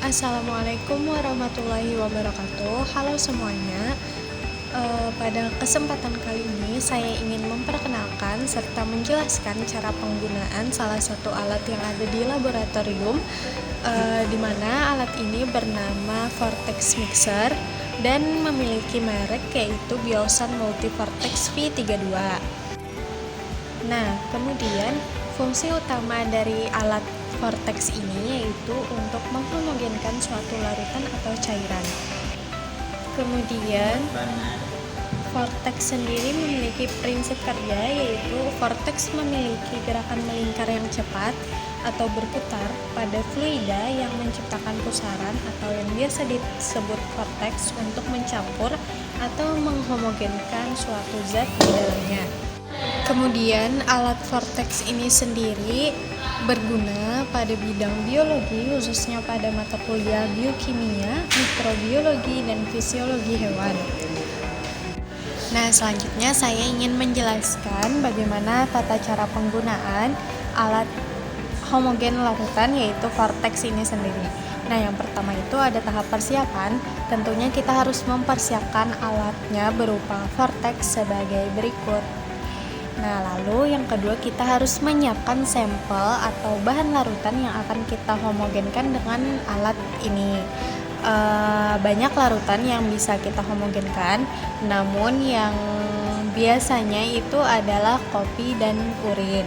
Assalamualaikum warahmatullahi wabarakatuh. Halo semuanya. Pada kesempatan kali ini saya ingin memperkenalkan serta menjelaskan cara penggunaan salah satu alat yang ada di laboratorium, di mana alat ini bernama Vortex Mixer dan memiliki merek yaitu Biosan Multivortex V32. Nah, kemudian fungsi utama dari alat vortex ini yaitu untuk menghomogenkan suatu larutan atau cairan. Kemudian, vortex sendiri memiliki prinsip kerja yaitu vortex memiliki gerakan melingkar yang cepat atau berputar pada fluida yang menciptakan pusaran atau yang biasa disebut vortex untuk mencampur atau menghomogenkan suatu zat di dalamnya. Kemudian alat vortex ini sendiri berguna pada bidang biologi, khususnya pada mata kuliah biokimia, mikrobiologi, dan fisiologi hewan. Nah, selanjutnya saya ingin menjelaskan bagaimana tata cara penggunaan alat homogen larutan yaitu vortex ini sendiri. Nah, yang pertama itu ada tahap persiapan. Tentunya kita harus mempersiapkan alatnya berupa vortex sebagai berikut. Nah, lalu yang kedua kita harus menyiapkan sampel atau bahan larutan yang akan kita homogenkan dengan alat ini. Banyak larutan yang bisa kita homogenkan, namun yang biasanya itu adalah kopi dan urin.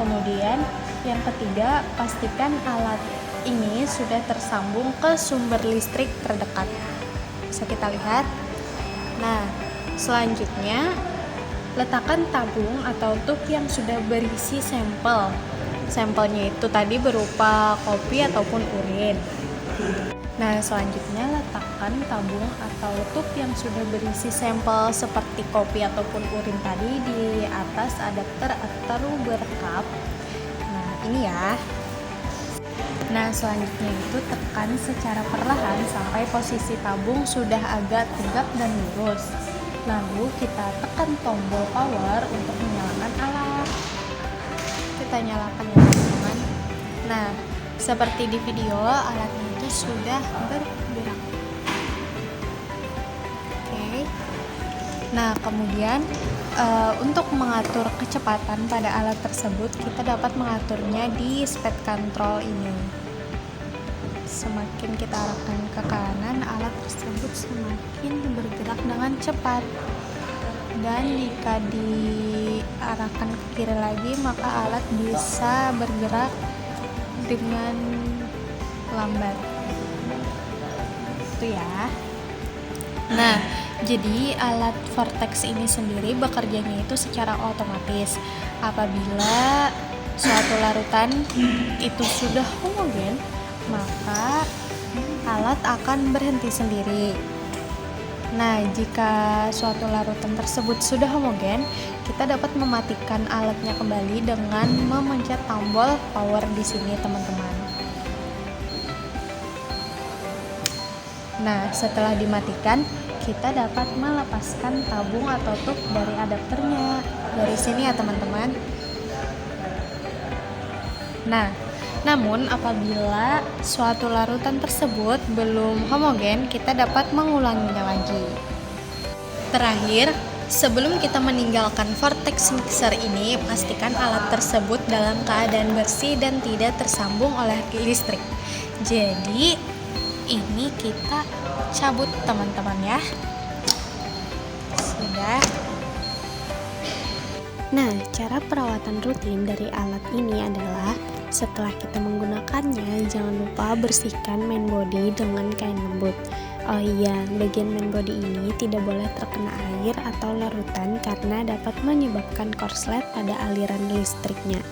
Kemudian yang ketiga, pastikan alat ini sudah tersambung ke sumber listrik terdekat. Bisa kita lihat. Nah, selanjutnya letakkan tabung atau tub yang sudah berisi sampel. Sampelnya itu tadi berupa kopi ataupun urin. Nah, selanjutnya letakkan tabung atau tub yang sudah berisi sampel seperti kopi ataupun urin tadi di atas adapter atau berkap. Nah, ini ya. Nah, selanjutnya itu tekan secara perlahan sampai posisi tabung sudah agak tegak dan lurus. Lalu kita tekan tombol power untuk menyalakan alat. Kita nyalakan ya teman-teman. Nah, seperti di video, alatnya itu sudah bergerak. Oke. Nah, kemudian untuk mengatur kecepatan pada alat tersebut, kita dapat mengaturnya di speed control ini. Semakin kita arahkan ke kanan, alat tersebut semakin bergerak dengan cepat. Dan jika diarahkan ke kiri lagi, maka alat bisa bergerak dengan lambat. Itu ya. Nah, jadi alat vortex ini sendiri bekerjanya itu secara otomatis. Apabila suatu larutan itu sudah homogen, maka alat akan berhenti sendiri. Nah, jika suatu larutan tersebut sudah homogen, kita dapat mematikan alatnya kembali dengan memencet tombol power di sini, teman-teman. Nah, setelah dimatikan, kita dapat melepaskan tabung atau tub dari adapternya. Dari sini ya, teman-teman. Nah, namun apabila suatu larutan tersebut belum homogen, kita dapat mengulanginya lagi. Terakhir, sebelum kita meninggalkan vortex mixer ini, pastikan alat tersebut dalam keadaan bersih dan tidak tersambung oleh listrik. Jadi, ini kita cabut teman-teman ya. Sudah. Nah, cara perawatan rutin dari alat ini adalah setelah kita menggunakannya, jangan lupa bersihkan main body dengan kain lembut. Oh iya, bagian main body ini tidak boleh terkena air atau larutan karena dapat menyebabkan korslet pada aliran listriknya.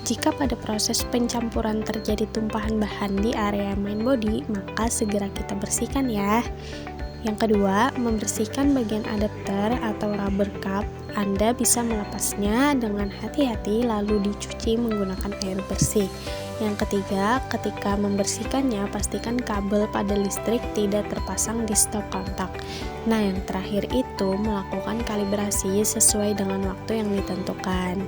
Jika pada proses pencampuran terjadi tumpahan bahan di area main body, maka segera kita bersihkan ya. Yang kedua, membersihkan bagian adapter atau rubber cup. Anda bisa melepasnya dengan hati-hati lalu dicuci menggunakan air bersih. Yang ketiga, ketika membersihkannya, pastikan kabel pada listrik tidak terpasang di stop kontak. Nah, yang terakhir itu melakukan kalibrasi sesuai dengan waktu yang ditentukan.